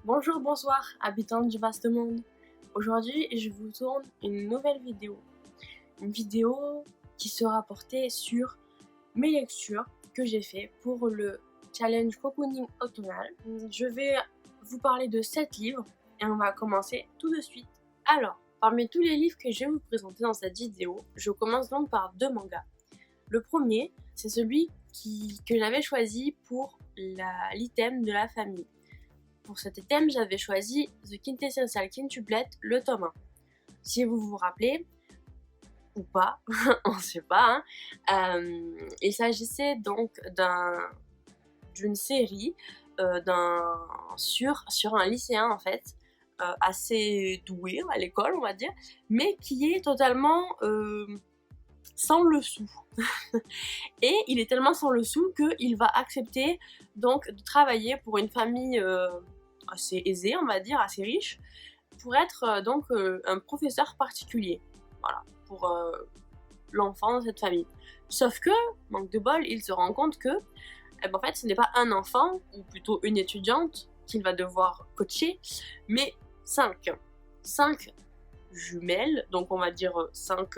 Bonjour, bonsoir, habitants du vaste monde. Aujourd'hui, je vous tourne une nouvelle vidéo. Une vidéo qui sera portée sur mes lectures que j'ai fait pour le challenge cocooning automnal. Je vais vous parler de 7 livres et on va commencer tout de suite. Alors, parmi tous les livres que je vais vous présenter dans cette vidéo, je commence donc par 2 mangas. Le premier, c'est celui que j'avais choisi pour l'item de la famille. Pour cet item, j'avais choisi The Quintessential Quintuplet, le tome 1. Si vous vous rappelez, ou pas, on ne sait pas, il s'agissait donc d'une série sur un lycéen en fait, assez doué à l'école on va dire, mais qui est totalement sans le sou. Et il est tellement sans le sou qu'il va accepter donc de travailler pour une famille assez aisée, on va dire, assez riche, pour être un professeur particulier. Voilà, pour l'enfant de cette famille. Sauf que, manque de bol, il se rend compte que, en fait, ce n'est pas un enfant, ou plutôt une étudiante, qu'il va devoir coacher, mais 5. 5 jumelles, donc on va dire 5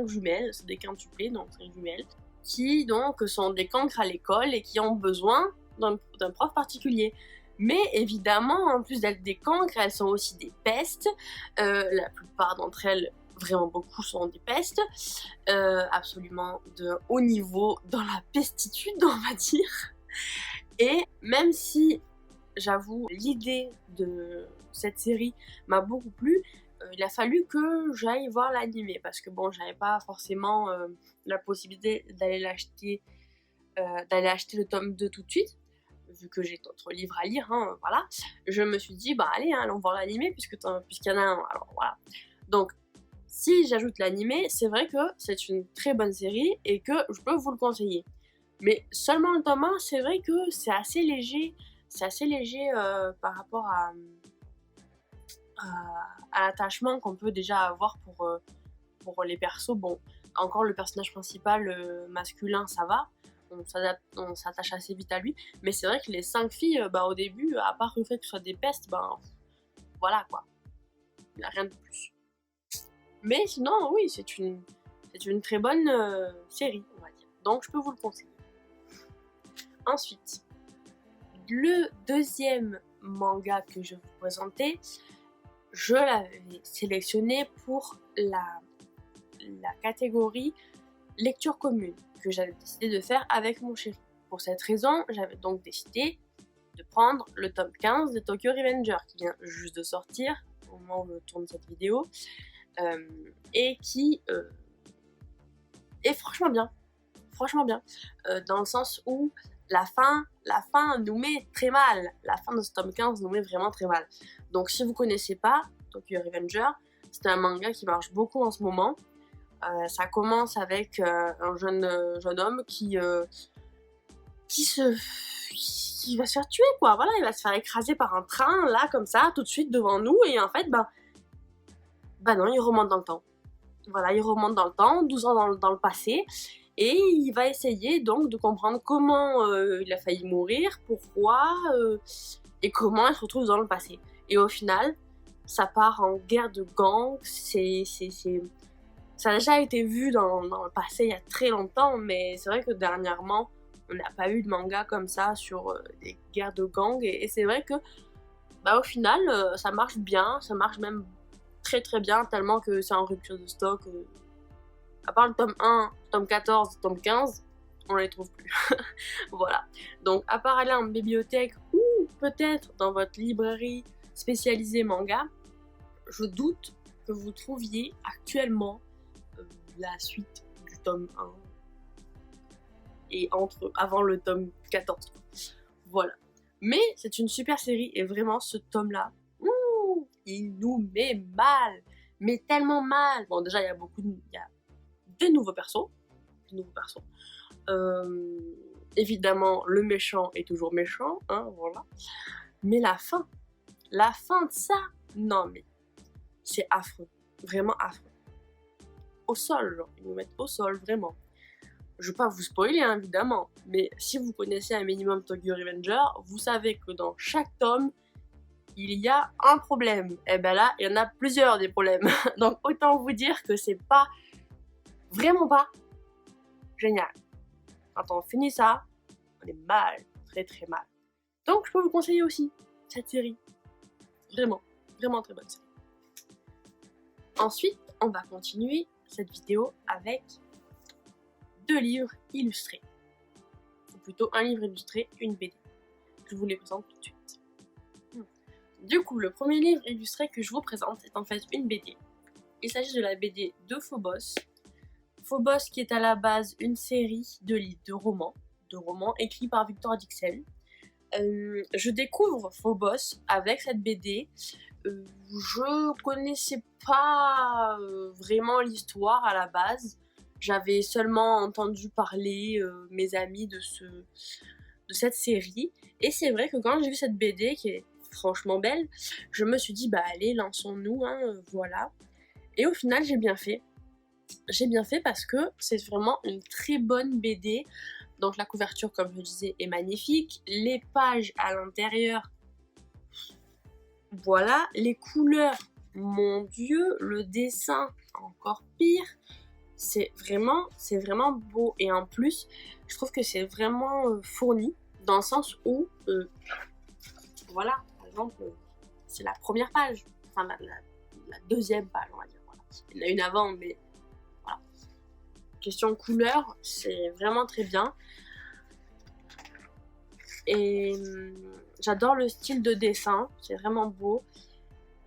jumelles, c'est des quintuplés, donc 5 jumelles, qui donc sont des cancres à l'école et qui ont besoin d'un prof particulier. Mais évidemment, en plus d'être des cancres, elles sont aussi des pestes. La plupart d'entre elles, vraiment beaucoup, sont des pestes. Absolument de haut niveau dans la pestitude, on va dire. Et même si, j'avoue, l'idée de cette série m'a beaucoup plu, il a fallu que j'aille voir l'animé parce que bon, j'avais pas forcément la possibilité d'aller acheter le tome 2 tout de suite, vu que j'ai d'autres livres à lire, voilà. Je me suis dit, bah allez, allons voir l'animé puisqu'il y en a un, alors voilà. Donc, si j'ajoute l'animé, c'est vrai que c'est une très bonne série et que je peux vous le conseiller. Mais seulement le tome 1, c'est vrai que c'est assez léger par rapport à l'attachement qu'on peut déjà avoir pour les persos. Bon, encore le personnage principal masculin, ça va, on s'attache assez vite à lui, mais c'est vrai que les 5 filles, au début, à part le fait que ce soit des pestes, voilà quoi, il n'y a rien de plus. Mais sinon, oui, c'est une très bonne série, on va dire, donc je peux vous le conseiller. Ensuite, le deuxième manga que je vais vous présenter, je l'avais sélectionné pour la catégorie lecture commune que j'avais décidé de faire avec mon chéri. Pour cette raison, j'avais donc décidé de prendre le tome 15 de Tokyo Revenger qui vient juste de sortir au moment où je tourne cette vidéo et qui est franchement bien, dans le sens où la fin nous met très mal. La fin de ce tome 15 nous met vraiment très mal. Donc si vous connaissez pas Tokyo Revenger, c'est un manga qui marche beaucoup en ce moment. Ça commence avec un jeune homme qui va se faire tuer, quoi. Voilà, il va se faire écraser par un train, là, comme ça, tout de suite devant nous, et en fait, non, il remonte dans le temps. Voilà, il remonte dans le temps, 12 ans dans le passé, et il va essayer donc de comprendre comment il a failli mourir, pourquoi, et comment il se retrouve dans le passé. Et au final, ça part en guerre de gangs, ça a déjà été vu dans le passé il y a très longtemps, mais c'est vrai que dernièrement, on n'a pas eu de manga comme ça sur des guerres de gangs, et c'est vrai que au final, ça marche bien, ça marche même très très bien, tellement que c'est en rupture de stock. À part le tome 1, tome 14, tome 15, on les trouve plus. Voilà. Donc, à part aller en bibliothèque ou peut-être dans votre librairie spécialisée manga, je doute que vous trouviez actuellement la suite du tome 1 et avant le tome 14. Voilà. Mais c'est une super série et vraiment ce tome-là, il nous met mal. Mais tellement mal. Bon, déjà, il y a de nouveaux persos. Évidemment, le méchant est toujours méchant, voilà. Mais la fin de ça, non mais c'est affreux, vraiment affreux. Au sol, genre, ils nous mettent au sol, vraiment. Je ne vais pas vous spoiler, hein, évidemment, mais si vous connaissez un minimum Tokyo Revenger, vous savez que dans chaque tome, il y a un problème. Et ben là, il y en a plusieurs des problèmes. Donc autant vous dire que c'est pas, vraiment pas génial. Quand on finit ça, on est mal, très très mal. Donc je peux vous conseiller aussi cette série. Vraiment, vraiment très bonne série. Ensuite, on va continuer cette vidéo avec 2 livres illustrés. Ou plutôt un livre illustré, une BD. Je vous les présente tout de suite. Du coup, le premier livre illustré que je vous présente est en fait une BD. Il s'agit de la BD de Phobos. Phobos qui est à la base une série de livres, de romans écrits par Victor Dixel. Je découvre Phobos avec cette BD. Je connaissais pas vraiment l'histoire à la base. J'avais seulement entendu parler mes amis de cette série. Et c'est vrai que quand j'ai vu cette BD qui est franchement belle, je me suis dit bah allez, lançons-nous, hein, voilà. Et au final j'ai bien fait. J'ai bien fait parce que c'est vraiment une très bonne BD. Donc la couverture, comme je disais, est magnifique. Les pages à l'intérieur, voilà. Les couleurs, mon Dieu, le dessin, encore pire. C'est vraiment beau. Et en plus, je trouve que c'est vraiment fourni, dans le sens où, voilà, par exemple, c'est la première page. Enfin, la deuxième page, on va dire. Voilà. Il y en a une avant, mais voilà. Question couleur, c'est vraiment très bien. Et j'adore le style de dessin, c'est vraiment beau.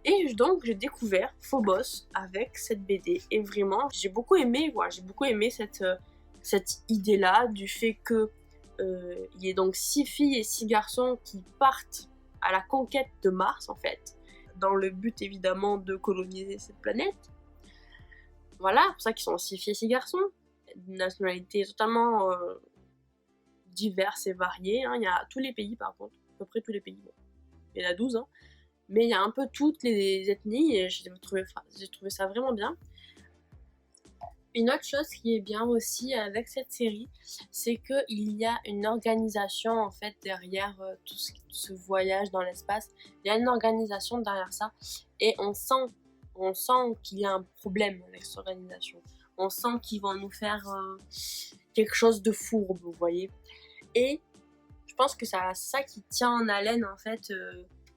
Et donc j'ai découvert Phobos avec cette BD. Et vraiment, j'ai beaucoup aimé cette idée-là, du fait que il y ait donc 6 filles et 6 garçons qui partent à la conquête de Mars, en fait, dans le but évidemment de coloniser cette planète. Voilà, c'est pour ça qu'ils sont 6 filles et 6 garçons. Une nationalité totalement diverses et variées, hein. Il y a tous les pays par contre, à peu près tous les pays, bon. Il y en a 12, hein. Mais il y a un peu toutes les ethnies et j'ai trouvé ça vraiment bien. Une autre chose qui est bien aussi avec cette série, c'est qu'il y a une organisation en fait derrière tout ce voyage dans l'espace. Il y a une organisation derrière ça et on sent qu'il y a un problème avec cette organisation. On sent qu'ils vont nous faire quelque chose de fourbe, vous voyez. Et je pense que c'est ça qui tient en haleine en fait,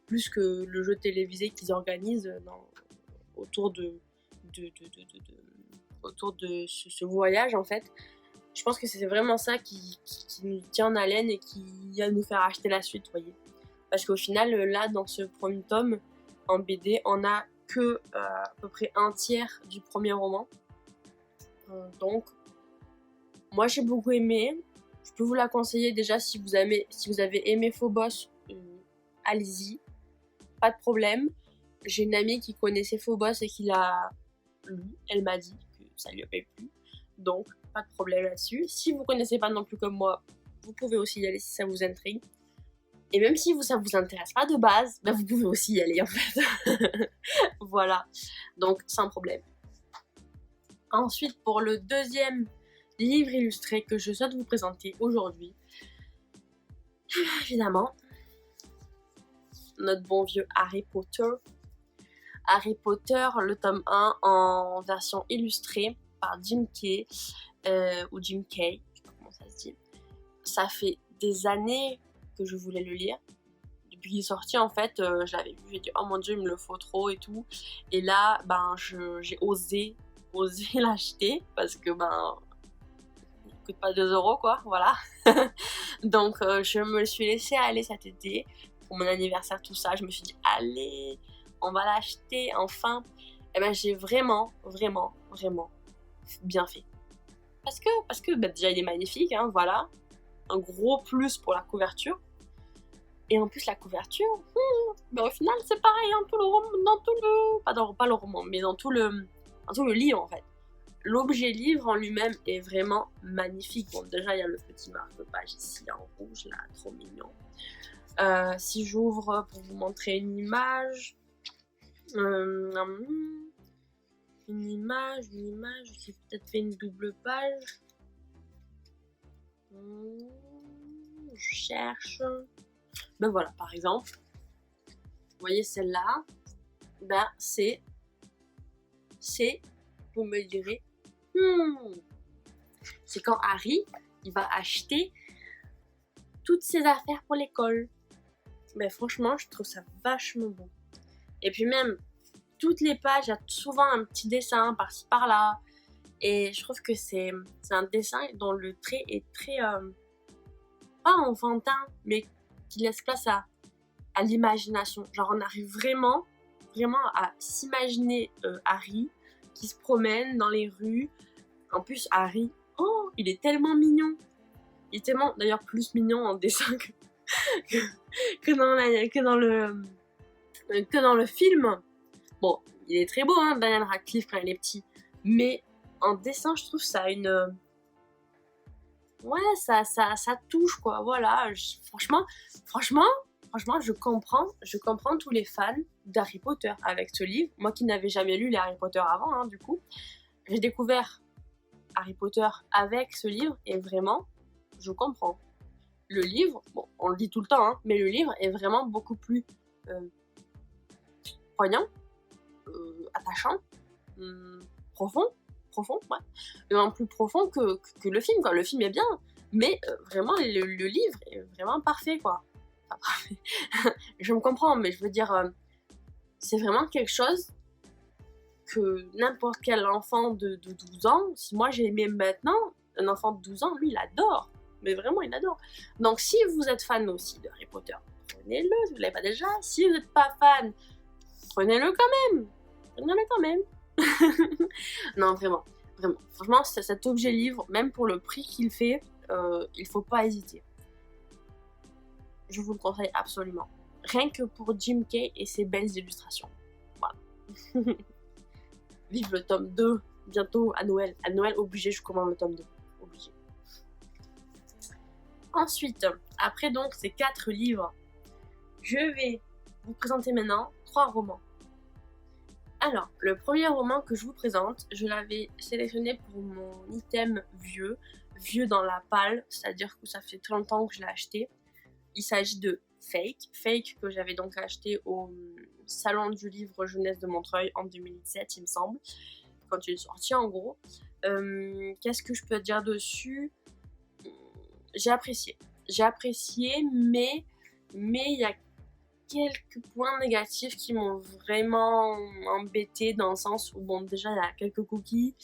plus que le jeu télévisé qu'ils organisent autour de ce voyage en fait. Je pense que c'est vraiment ça qui nous tient en haleine et qui va nous faire acheter la suite, vous voyez. Parce qu'au final, là, dans ce premier tome, en BD, on a que à peu près un tiers du premier roman. Donc, moi j'ai beaucoup aimé. Je peux vous la conseiller déjà si vous avez aimé Phobos, allez-y, pas de problème. J'ai une amie qui connaissait Phobos et qui l'a lu, elle m'a dit que ça lui avait plu, donc pas de problème là-dessus. Si vous connaissez pas non plus comme moi, vous pouvez aussi y aller si ça vous intrigue. Et même si ça vous intéresse pas de base, ben vous pouvez aussi y aller en fait. Voilà, donc sans problème. Ensuite, pour le deuxième livre illustré que je souhaite vous présenter aujourd'hui, évidemment, notre bon vieux Harry Potter. Harry Potter, le tome 1 en version illustrée par Jim Kay, ou Jim Kay, je sais pas comment ça se dit. Ça fait des années que je voulais le lire. Depuis qu'il est sorti, en fait, je l'avais vu, j'ai dit oh mon dieu, il me le faut trop et tout. Et là, j'ai osé l'acheter parce que il coûte pas 2 € quoi, voilà. Donc je me le suis laissé aller cet été pour mon anniversaire, tout ça. Je me suis dit allez, on va l'acheter enfin. Et ben j'ai vraiment bien fait. Parce que déjà il est magnifique, hein, voilà. Un gros plus pour la couverture. Et en plus la couverture, au final c'est pareil, hein, tout le roman, dans tout le... pas le roman, mais dans tout le livre en fait. L'objet livre en lui-même est vraiment magnifique. Bon, déjà, il y a le petit marque-page ici en rouge, là, trop mignon. Si j'ouvre pour vous montrer une image... j'ai peut-être fait une double page. Je cherche. Ben voilà, par exemple, vous voyez celle-là, ben c'est, vous me direz, c'est quand Harry, il va acheter toutes ses affaires pour l'école. Mais franchement, je trouve ça vachement bon. Et puis même, toutes les pages, il y a souvent un petit dessin par-ci par-là. Et je trouve que c'est un dessin dont le trait est très, pas enfantin, mais qui laisse place à l'imagination. Genre on arrive vraiment à s'imaginer Harry qui se promène dans les rues. En plus, Harry, oh, il est tellement mignon. Il est tellement, d'ailleurs, plus mignon en dessin que dans le film. Bon, il est très beau, hein, Daniel Radcliffe quand il est petit. Mais en dessin, je trouve ça a une... Ouais, ça touche, quoi. Voilà, franchement, je comprends tous les fans d'Harry Potter avec ce livre. Moi qui n'avais jamais lu les Harry Potter avant, hein, du coup, j'ai découvert Harry Potter avec ce livre et vraiment, je comprends. Le livre, bon, on le dit tout le temps, hein, mais le livre est vraiment beaucoup plus poignant, attachant, profond, ouais. Vraiment plus profond que le film, quoi. Le film est bien, mais vraiment, le livre est vraiment parfait, quoi. Enfin, parfait. Je me comprends, mais je veux dire, c'est vraiment quelque chose que n'importe quel enfant de 12 ans, si moi j'ai aimé maintenant, un enfant de 12 ans, lui, il adore. Mais vraiment, il adore. Donc, si vous êtes fan aussi de Harry Potter, prenez-le, si vous ne l'avez pas déjà. Si vous n'êtes pas fan, prenez-le quand même. Prenez-le quand même. Non, vraiment. Franchement, cet objet livre, même pour le prix qu'il fait, il ne faut pas hésiter. Je vous le conseille absolument. Rien que pour Jim Kay et ses belles illustrations. Voilà. Vive le tome 2, bientôt à Noël. À Noël, obligé, je commande le tome 2. Obligé. Ensuite, après donc ces 4 livres, je vais vous présenter maintenant 3 romans. Alors, le premier roman que je vous présente, je l'avais sélectionné pour mon item vieux dans la palle, c'est-à-dire que ça fait très longtemps que je l'ai acheté. Il s'agit de Fake que j'avais donc acheté au Salon du livre jeunesse de Montreuil en 2017, il me semble, quand il est sorti en gros. Qu'est-ce que je peux dire dessus ? J'ai apprécié, mais il y a quelques points négatifs qui m'ont vraiment embêtée dans le sens où, bon, déjà, il y a quelques cookies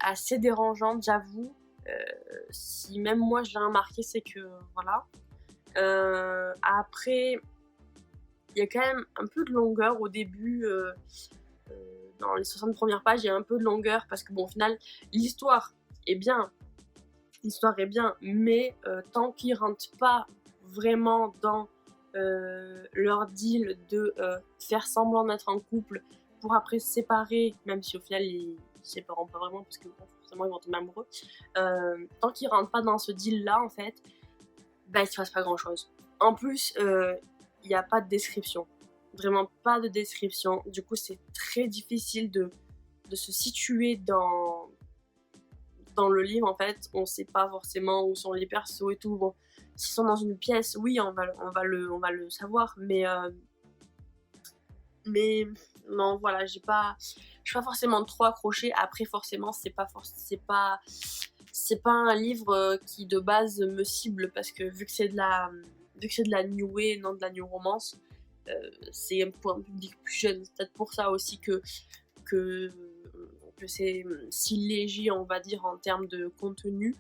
assez dérangeantes, j'avoue. Si même moi je l'ai remarqué, c'est que, voilà. Après, il y a quand même un peu de longueur au début, dans les 60 premières pages, il y a un peu de longueur parce que, bon, au final, l'histoire est bien, mais tant qu'ils rentrent pas vraiment dans leur deal de faire semblant d'être en couple pour après se séparer, même si au final ils se sépareront pas vraiment parce que bon, forcément ils vont tomber amoureux, tant qu'ils rentrent pas dans ce deal là en fait, bah il se passe pas grand chose. En plus il n'y a pas de description, vraiment pas de description, du coup c'est très difficile de se situer dans le livre en fait. On sait pas forcément où sont les persos et tout. Bon, s'ils sont dans une pièce, oui, on va le savoir, mais non, voilà, je suis pas forcément trop accrochée. Après, forcément, c'est pas un livre qui de base me cible parce que vu que c'est de la new way, non de la new romance, c'est pour un public plus jeune. C'est peut-être pour ça aussi que c'est si léger, on va dire, en termes de contenu.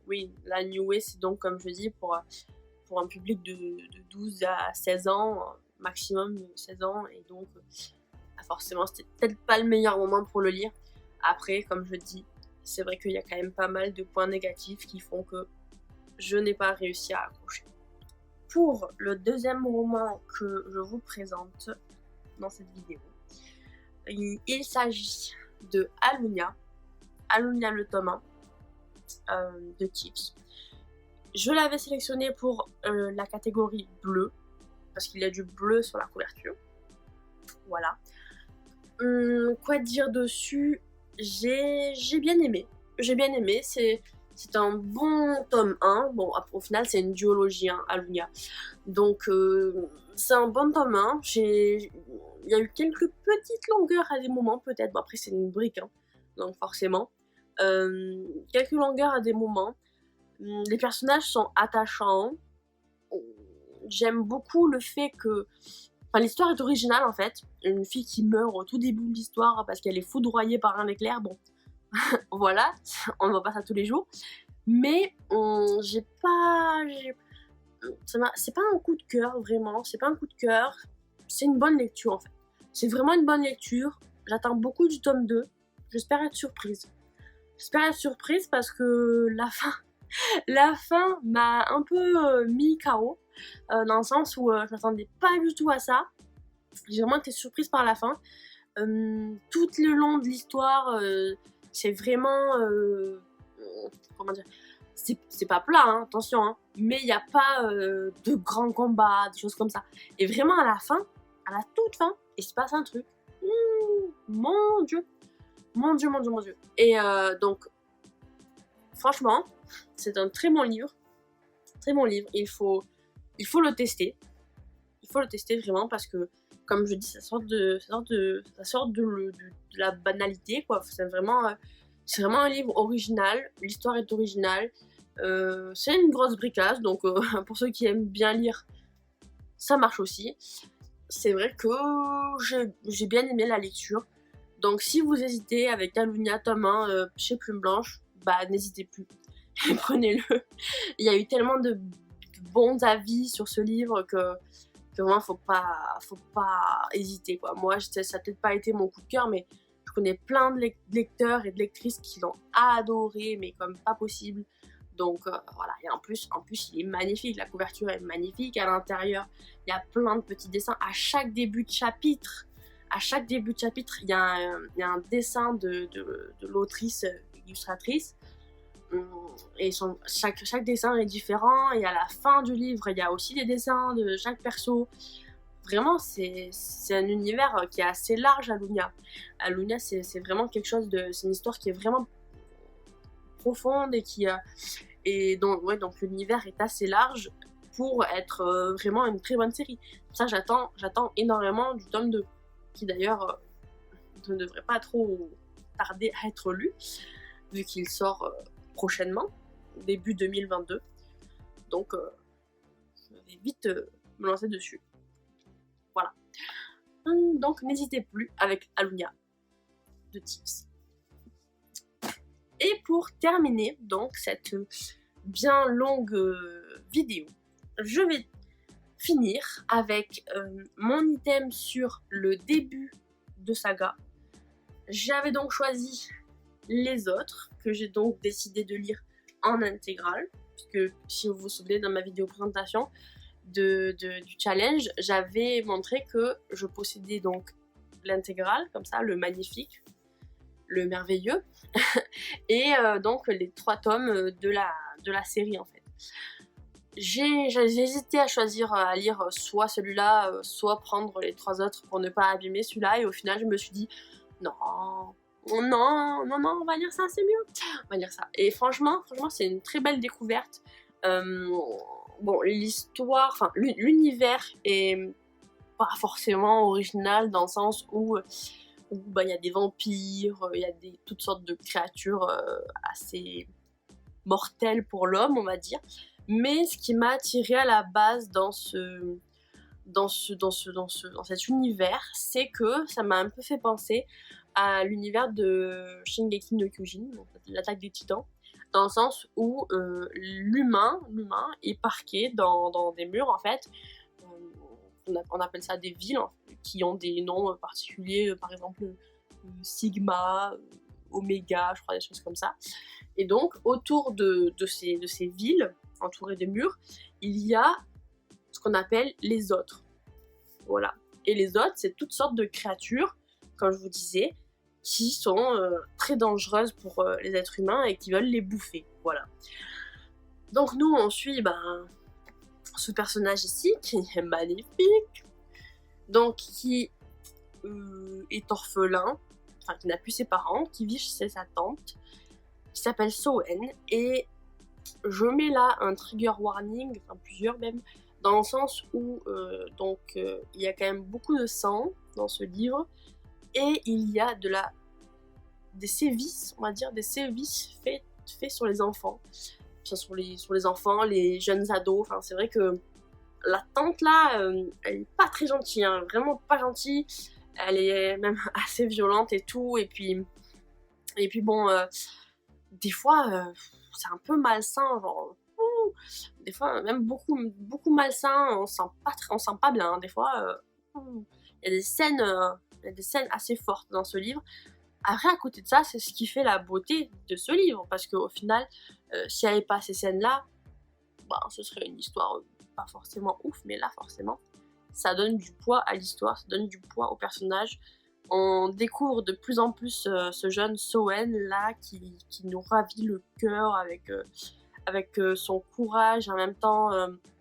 Oui, la New Way, c'est donc, comme je dis, pour un public de 12 à 16 ans, maximum 16 ans, et donc, forcément, c'était peut-être pas le meilleur moment pour le lire. Après, comme je dis, c'est vrai qu'il y a quand même pas mal de points négatifs qui font que je n'ai pas réussi à accrocher. Pour le deuxième roman que je vous présente dans cette vidéo, il s'agit de Allunia le tome 1 de Tips. Je l'avais sélectionné pour la catégorie bleu parce qu'il y a du bleu sur la couverture. Voilà. Quoi dire dessus ? J'ai bien aimé. C'est C'est un bon tome 1. Bon, au final, c'est une duologie, hein, Allunia. Donc, c'est un bon tome 1. Il y a eu quelques petites longueurs à des moments, peut-être. Bon, après, c'est une brique, hein, donc forcément. Quelques longueurs à des moments. Les personnages sont attachants. J'aime beaucoup le fait que... Enfin, l'histoire est originale, en fait. Une fille qui meurt au tout début de l'histoire parce qu'elle est foudroyée par un éclair. Bon, voilà, on ne voit pas ça tous les jours. Mais c'est pas un coup de cœur, vraiment. C'est pas un coup de cœur. C'est une bonne lecture, en fait. C'est vraiment une bonne lecture. J'attends beaucoup du tome 2. J'espère être surprise. J'espère être surprise parce que la fin m'a un peu mis KO. Dans le sens où je m'attendais pas du tout à ça. J'ai vraiment été surprise par la fin. Tout le long de l'histoire, c'est vraiment... comment dire, c'est pas plat, hein, attention, hein, mais il n'y a pas de grands combats, des choses comme ça. Et vraiment à la fin, à la toute fin, il se passe un truc. Mon Dieu. Mon Dieu, mon Dieu, mon Dieu. Et donc, franchement, c'est un très bon livre. Très bon livre. Il faut le tester. Il faut le tester vraiment parce que, comme je dis, ça sort de la banalité, quoi. C'est vraiment un livre original. L'histoire est originale. C'est une grosse bricasse, donc pour ceux qui aiment bien lire, ça marche aussi. C'est vrai que j'ai bien aimé la lecture. Donc si vous hésitez avec Allunia tome 1 chez Plume Blanche, bah n'hésitez plus. Prenez-le. Il y a eu tellement de bons avis sur ce livre que vraiment faut pas hésiter, quoi. Moi, ça n'a peut-être pas été mon coup de cœur, mais je connais plein de lecteurs et de lectrices qui l'ont adoré, mais comme pas possible. Donc voilà, et en plus il est magnifique, la couverture est magnifique, à l'intérieur il y a plein de petits dessins. À chaque début de chapitre, il y a un dessin de l'autrice illustratrice. Et chaque dessin est différent, et à la fin du livre il y a aussi des dessins de chaque perso. Vraiment, c'est un univers qui est assez large. Allunia, c'est vraiment quelque chose de... C'est une histoire qui est vraiment profonde et donc l'univers est assez large pour être vraiment une très bonne série. Ça, j'attends énormément du tome 2, qui d'ailleurs ne devrait pas trop tarder à être lu, vu qu'il sort prochainement, début 2022. Donc, je vais vite me lancer dessus. Voilà. Donc, n'hésitez plus avec Allunia de Tips. Et pour terminer donc cette bien longue vidéo, je vais finir avec mon item sur le début de saga. J'avais donc choisi Les Autres, que j'ai donc décidé de lire en intégrale, puisque si vous vous souvenez dans ma vidéo présentation du challenge, j'avais montré que je possédais donc l'intégrale, comme ça, le magnifique, le merveilleux, et donc les 3 tomes de la série, en fait. J'ai hésité à choisir à lire soit celui-là, soit prendre les 3 autres pour ne pas abîmer celui-là, et au final je me suis dit non, on va lire ça, c'est mieux, on va lire ça. Et franchement c'est une très belle découverte. Bon, l'histoire, enfin l'univers est pas forcément original dans le sens où bah, y a des vampires, il y a toutes sortes de créatures assez mortelles pour l'homme, on va dire. Mais ce qui m'a attiré à la base dans cet univers, c'est que ça m'a un peu fait penser à l'univers de Shingeki no Kyojin, l'attaque des titans, dans le sens où l'humain est parqué dans des murs, en fait. On appelle ça des villes, hein, qui ont des noms particuliers, par exemple Sigma, Oméga, je crois, des choses comme ça. Et donc, autour de ces villes, entourées de murs, il y a ce qu'on appelle les autres. Voilà. Et les autres, c'est toutes sortes de créatures, comme je vous disais, qui sont très dangereuses pour les êtres humains et qui veulent les bouffer. Voilà. Donc nous, on suit ce personnage ici, qui est magnifique, donc qui est orphelin, enfin qui n'a plus ses parents, qui vit chez sa tante, qui s'appelle Soen, et je mets là un trigger warning, enfin plusieurs même, dans le sens où il y a quand même beaucoup de sang dans ce livre, et il y a des sévices, on va dire, des sévices faits sur les enfants, enfin, sur les enfants, les jeunes ados. Enfin, c'est vrai que la tante là, elle est pas très gentille, hein, vraiment pas gentille, elle est même assez violente et tout, et puis bon, des fois, c'est un peu malsain, genre, des fois même beaucoup malsain, on sent pas bien, hein, des fois, il y a des scènes assez fortes dans ce livre. Après, à côté de ça, c'est ce qui fait la beauté de ce livre, parce qu'au final, s'il n'y avait pas ces scènes-là, bah, ce serait une histoire pas forcément ouf, mais là, forcément, ça donne du poids à l'histoire, ça donne du poids au personnage. On découvre de plus en plus ce jeune Soen là qui nous ravit le cœur avec son courage, en même temps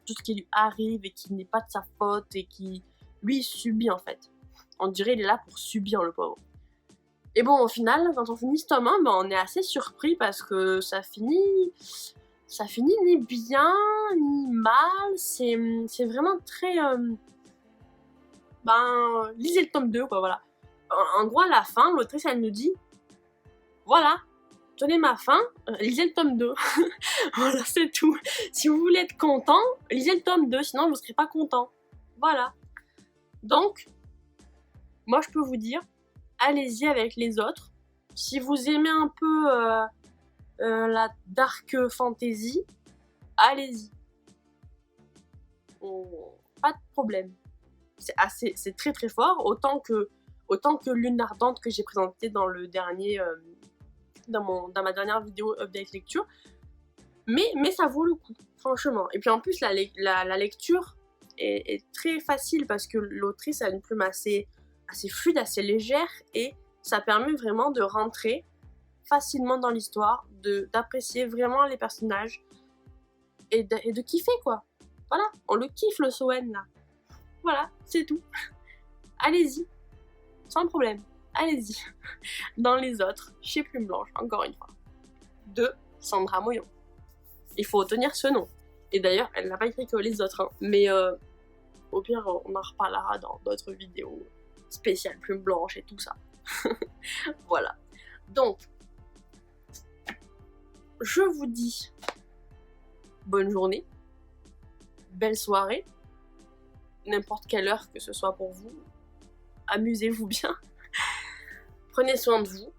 tout ce qui lui arrive et qui n'est pas de sa faute et qui lui subit en fait. On dirait il est là pour subir, le pauvre. Et bon, au final, quand on finit ce tome 1, ben, on est assez surpris parce que ça finit ni bien ni mal, c'est vraiment très lisez le tome 2 quoi, voilà. En gros, à la fin, l'autrice, elle nous dit voilà, tenez ma fin, lisez le tome 2. Voilà, c'est tout. Si vous voulez être content, lisez le tome 2, sinon vous ne serez pas content. Voilà. Donc, moi, je peux vous dire, allez-y avec les autres. Si vous aimez un peu la dark fantasy, allez-y. Pas de problème. C'est très très fort, autant que Lune Ardente que j'ai présenté dans le dernier, dans ma dernière vidéo update lecture. Mais ça vaut le coup, franchement. Et puis en plus, la lecture est très facile parce que l'autrice a une plume assez fluide, assez légère, et ça permet vraiment de rentrer facilement dans l'histoire, d'apprécier vraiment les personnages et de kiffer quoi. Voilà, on le kiffe le Soen là. Voilà, c'est tout. Allez-y, sans problème, allez-y. Dans les autres, chez Plume Blanche, encore une fois, de Sandra Moyon. Il faut retenir ce nom. Et d'ailleurs, elle n'a pas écrit que les autres, hein. Mais au pire, on en reparlera dans d'autres vidéos spéciales Plume Blanche et tout ça. Voilà. Donc, je vous dis bonne journée, belle soirée, n'importe quelle heure que ce soit pour vous. Amusez-vous bien. Prenez soin de vous.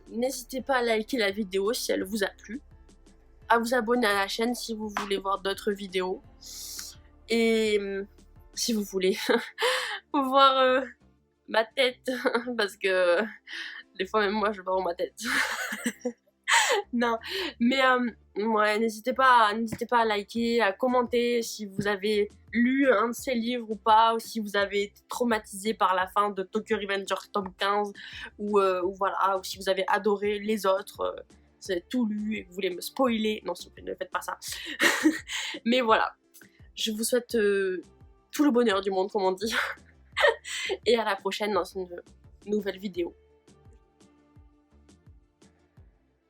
N'hésitez pas à liker la vidéo si elle vous a plu. À vous abonner à la chaîne si vous voulez voir d'autres vidéos. Et si vous voulez voir ma tête. Parce que des fois même moi je vois ma tête. Non, mais ouais, n'hésitez pas à liker, à commenter si vous avez lu un de ces livres ou pas, ou si vous avez été traumatisé par la fin de Tokyo Revenger tome 15, ou voilà, ou si vous avez adoré les autres, vous avez tout lu et vous voulez me spoiler. Non, s'il vous plaît, ne faites pas ça. Mais voilà, je vous souhaite tout le bonheur du monde, comme on dit. Et à la prochaine dans une nouvelle vidéo.